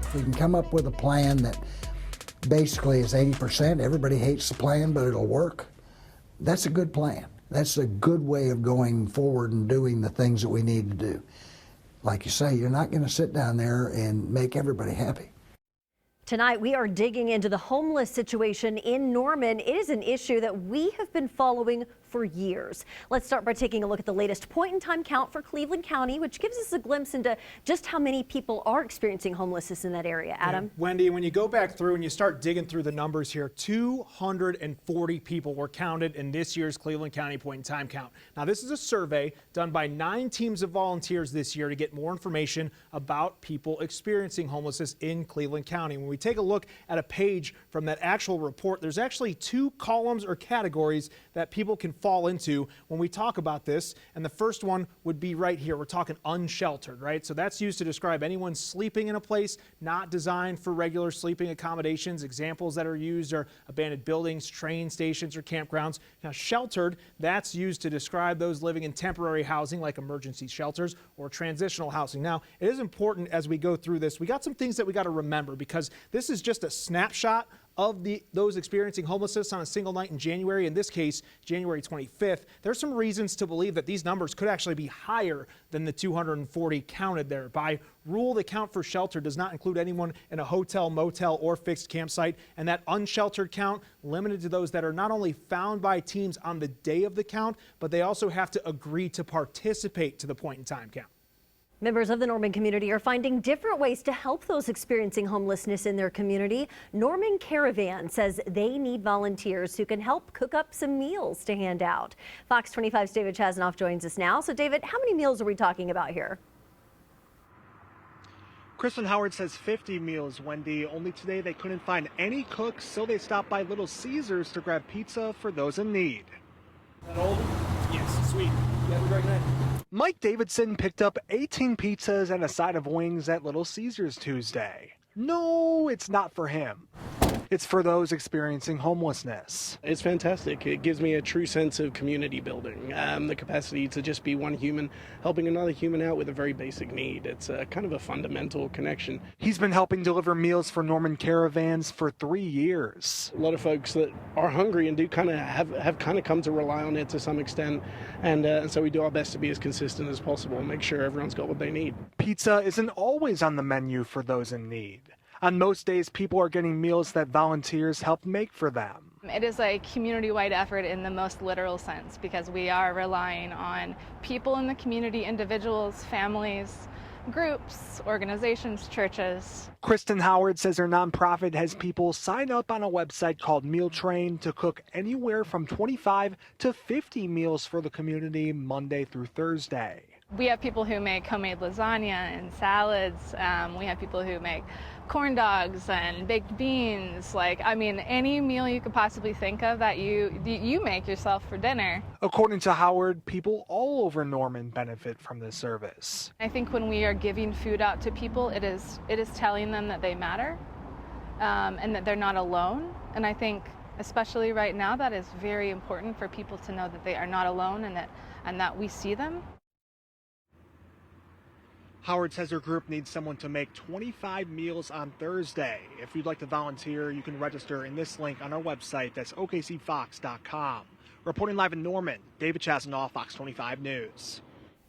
If we can come up with a plan that basically is 80%, everybody hates the plan, but it'll work, that's a good plan. That's a good way of going forward and doing the things that we need to do. Like you say, you're not going to sit down there and make everybody happy. Tonight, we are digging into the homeless situation in Norman. It is an issue that we have been following for years. Let's start by taking a look at the latest point-in-time count for Cleveland County, which gives us a glimpse into just how many people are experiencing homelessness in that area. Adam? Yeah. Wendy, when you go back through and you start digging through the numbers here, 240 people were counted in this year's Cleveland County point-in-time count. Now, this is a survey done by 9 teams of volunteers this year to get more information about people experiencing homelessness in Cleveland County. When we take a look at a page from that actual report, there's actually 2 columns or categories that people can fall into when we talk about this. And the first one would be right here. We're talking unsheltered, right? So that's used to describe anyone sleeping in a place not designed for regular sleeping accommodations. Examples that are used are abandoned buildings, train stations, or campgrounds. Now, sheltered, that's used to describe those living in temporary housing like emergency shelters or transitional housing. Now, it is important as we go through this, we got some things that we got to remember, because this is just a snapshot of those experiencing homelessness on a single night in January, in this case, January 25th. There's some reasons to believe that these numbers could actually be higher than the 240 counted there. By rule, the count for shelter does not include anyone in a hotel, motel, or fixed campsite, and that unsheltered count limited to those that are not only found by teams on the day of the count, but they also have to agree to participate to the point-in-time count. Members of the Norman community are finding different ways to help those experiencing homelessness in their community. Norman Caravan says they need volunteers who can help cook up some meals to hand out. Fox 25's David Chasanoff joins us now. So David, how many meals are we talking about here? Kristen Howard says 50 meals, Wendy. Only today they couldn't find any cooks, so they stopped by Little Caesars to grab pizza for those in need. That old? Yes, sweet. You have a great night. Mike Davidson picked up 18 pizzas and a side of wings at Little Caesars Tuesday. No, it's not for him. It's for those experiencing homelessness. It's fantastic. It gives me a true sense of community building, the capacity to just be one human helping another human out with a very basic need. It's kind of a fundamental connection. He's been helping deliver meals for Norman Caravans for 3 years. A lot of folks that are hungry and do kind of have kind of come to rely on it to some extent, and so we do our best to be as consistent as possible and make sure everyone's got what they need. Pizza isn't always on the menu for those in need. On most days, people are getting meals that volunteers help make for them. It is a community-wide effort in the most literal sense, because we are relying on people in the community, individuals, families, groups, organizations, churches. Kristen Howard says her nonprofit has people sign up on a website called Meal Train to cook anywhere from 25 to 50 meals for the community Monday through Thursday. We have people who make homemade lasagna and salads. We have people who make corn dogs and baked beans. Any meal you could possibly think of that you make yourself for dinner. According to Howard, people all over Norman benefit from this service. I think when we are giving food out to people, it is telling them that they matter and that they're not alone. And I think, especially right now, that is very important for people to know that they are not alone and that we see them. Howard says her group needs someone to make 25 meals on Thursday. If you'd like to volunteer, you can register in this link on our website. That's okcfox.com. Reporting live in Norman, David Chasanoff, Fox 25 News.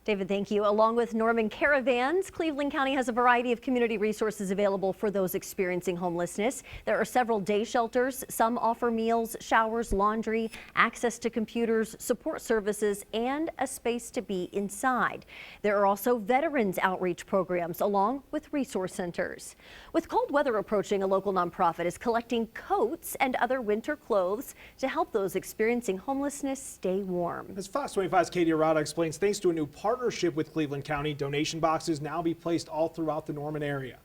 David, thank you. Along with Norman Caravans, Cleveland County has a variety of community resources available for those experiencing homelessness. There are several day shelters. Some offer meals, showers, laundry, access to computers, support services, and a space to be inside. There are also veterans outreach programs along with resource centers. With cold weather approaching, a local nonprofit is collecting coats and other winter clothes to help those experiencing homelessness stay warm. As Fox 25's Katie Arata explains, thanks to a new partnership with Cleveland County, donation boxes now be placed all throughout the Norman area.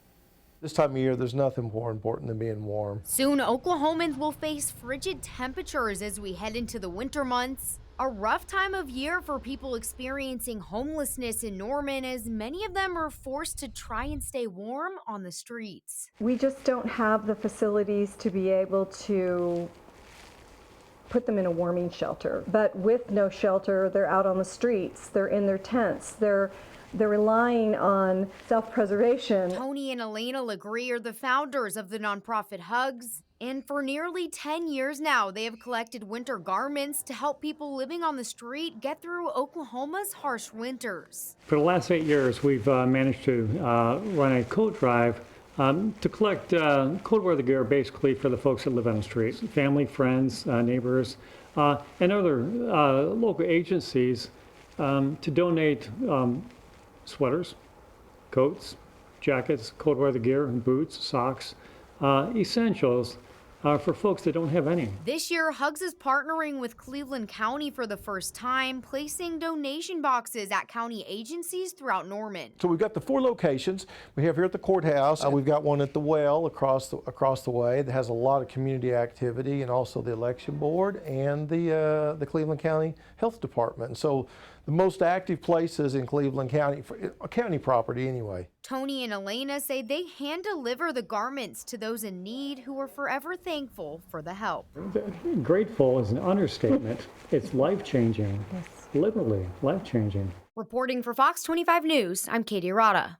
This time of year, there's nothing more important than being warm. Soon, Oklahomans will face frigid temperatures as we head into the winter months. A rough time of year for people experiencing homelessness in Norman, as many of them are forced to try and stay warm on the streets. We just don't have the facilities to be able to put them in a warming shelter. But with no shelter, they're out on the streets, they're in their tents, they're they're relying on self-preservation. Tony and Elena Legree are the founders of the nonprofit Hugs, and for nearly 10 years now, they have collected winter garments to help people living on the street get through Oklahoma's harsh winters. For the last 8 years, we've managed to run a coat drive to collect cold weather gear basically for the folks that live on the street, family, friends, neighbors, and other local agencies to donate sweaters, coats, jackets, cold weather gear, boots, socks, essentials for folks that don't have any. This year, Hugs is partnering with Cleveland County for the first time, placing donation boxes at county agencies throughout Norman. So we've got the 4 locations we have here at the courthouse. We've got one at the well across the way that has a lot of community activity, and also the election board and the Cleveland County Health Department. And so the most active places in Cleveland County, for county property anyway. Tony and Elena say they hand deliver the garments to those in need who are forever thankful for the help. Grateful is an understatement. It's life-changing, literally life-changing. Reporting for Fox 25 News, I'm Katie Arata.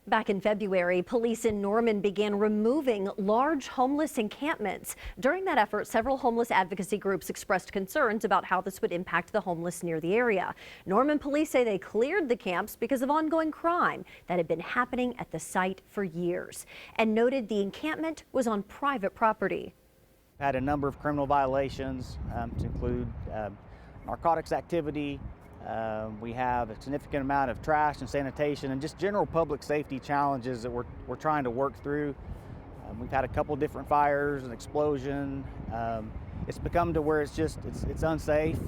Back in February, police in Norman began removing large homeless encampments. During that effort, several homeless advocacy groups expressed concerns about how this would impact the homeless near the area. Norman police say they cleared the camps because of ongoing crime that had been happening at the site for years, and noted the encampment was on private property. Had a number of criminal violations to include narcotics activity. We have a significant amount of trash and sanitation and just general public safety challenges that we're trying to work through. We've had a couple different fires, an explosion. It's become to where it's unsafe.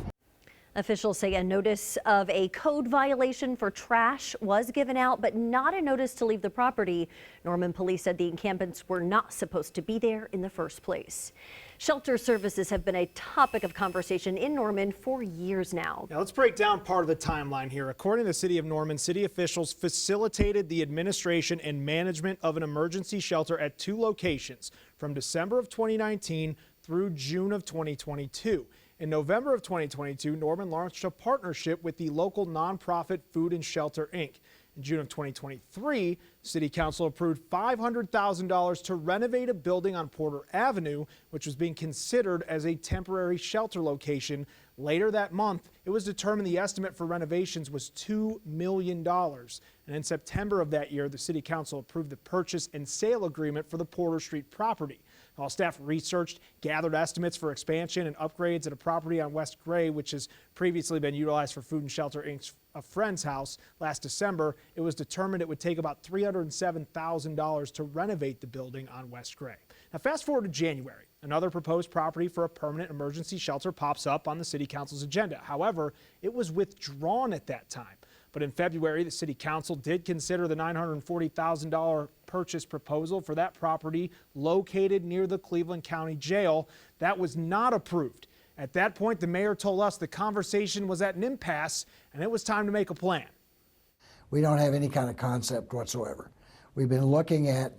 Officials say a notice of a code violation for trash was given out, but not a notice to leave the property. Norman police said the encampments were not supposed to be there in the first place. Shelter services have been a topic of conversation in Norman for years now. Now let's break down part of the timeline here. According to the city of Norman, city officials facilitated the administration and management of an emergency shelter at 2 locations from December of 2019 through June of 2022. In November of 2022, Norman launched a partnership with the local nonprofit Food and Shelter, Inc. In June of 2023, City Council approved $500,000 to renovate a building on Porter Avenue, which was being considered as a temporary shelter location. Later that month, it was determined the estimate for renovations was $2 million. And in September of that year, the City Council approved the purchase and sale agreement for the Porter Street property. While staff researched, gathered estimates for expansion and upgrades at a property on West Gray, which has previously been utilized for Food and Shelter Inc.'s a friend's house last December, it was determined it would take about $307,000 to renovate the building on West Gray. Now fast forward to January. Another proposed property for a permanent emergency shelter pops up on the City Council's agenda. However, it was withdrawn at that time. But in February, the City Council did consider the $940,000 purchase proposal for that property located near the Cleveland County Jail. That was not approved. At that point, the mayor told us the conversation was at an impasse and it was time to make a plan. We don't have any kind of concept whatsoever. We've been looking at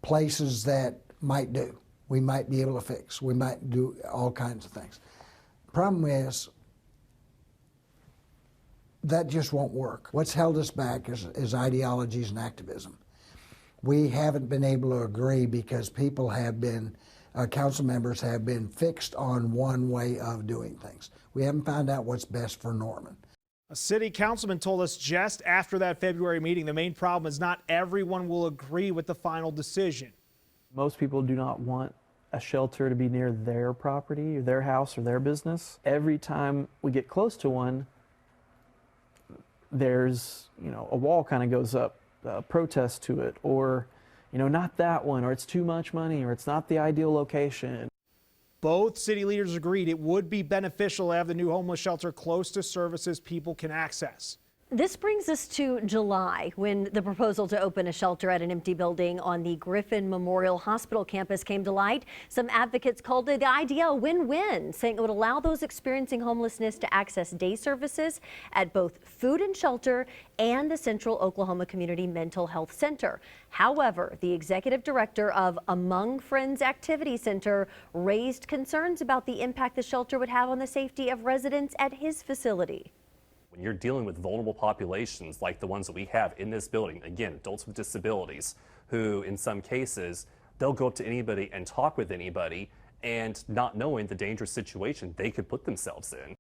places that might do. We might be able to fix. We might do all kinds of things. Problem is, that just won't work. What's held us back is ideologies and activism. We haven't been able to agree because people have been, council members have been fixed on one way of doing things. We haven't found out what's best for Norman. A city councilman told us just after that February meeting, the main problem is not everyone will agree with the final decision. Most people do not want a shelter to be near their property or their house or their business. Every time we get close to one, there's, a wall kind of goes up, protest to it, or, not that one, or it's too much money, or it's not the ideal location. Both city leaders agreed it would be beneficial to have the new homeless shelter close to services people can access. This brings us to July, when the proposal to open a shelter at an empty building on the Griffin Memorial Hospital campus came to light. Some advocates called the idea a win-win, saying it would allow those experiencing homelessness to access day services at both Food and Shelter and the Central Oklahoma Community Mental Health Center. However, the executive director of Among Friends Activity Center raised concerns about the impact the shelter would have on the safety of residents at his facility. When you're dealing with vulnerable populations like the ones that we have in this building, again, adults with disabilities, who in some cases, they'll go up to anybody and talk with anybody and not knowing the dangerous situation they could put themselves in.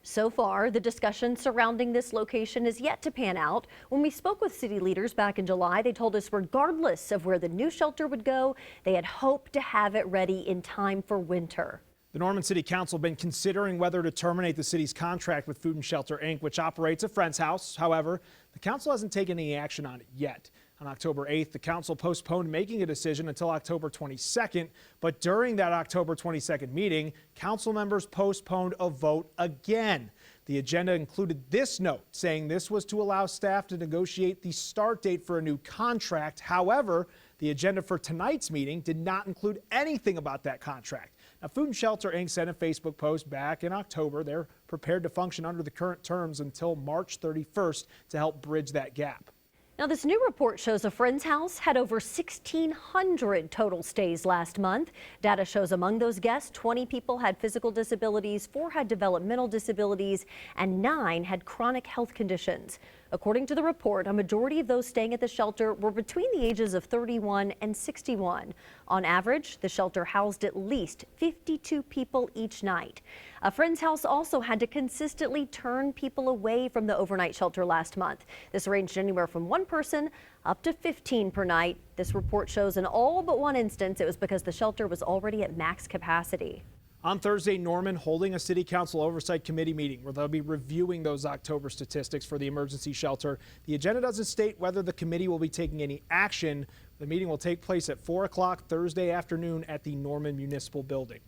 So far, the discussion surrounding this location is yet to pan out. When we spoke with city leaders back in July, they told us regardless of where the new shelter would go, they had hoped to have it ready in time for winter. The Norman City Council has been considering whether to terminate the city's contract with Food and Shelter, Inc., which operates a friend's house. However, the council hasn't taken any action on it yet. On October 8th, the council postponed making a decision until October 22nd, but during that October 22nd meeting, council members postponed a vote again. The agenda included this note saying this was to allow staff to negotiate the start date for a new contract. However, the agenda for tonight's meeting did not include anything about that contract. Now, Food and Shelter, Inc. sent a Facebook post back in October. They're prepared to function under the current terms until March 31st to help bridge that gap. Now, this new report shows a friend's house had over 1,600 total stays last month. Data shows among those guests, 20 people had physical disabilities, 4 had developmental disabilities, and 9 had chronic health conditions. According to the report, a majority of those staying at the shelter were between the ages of 31 and 61. On average, the shelter housed at least 52 people each night. A friend's house also had to consistently turn people away from the overnight shelter last month. This ranged anywhere from 1 person up to 15 per night. This report shows in all but one instance it was because the shelter was already at max capacity. On Thursday, Norman holding a city council oversight committee meeting where they'll be reviewing those October statistics for the emergency shelter. The agenda doesn't state whether the committee will be taking any action. The meeting will take place at 4 o'clock Thursday afternoon at the Norman Municipal Building.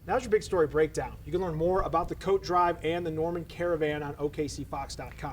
Now's your big story breakdown. You can learn more about the Coat Drive and the Norman Caravan on OKCFox.com.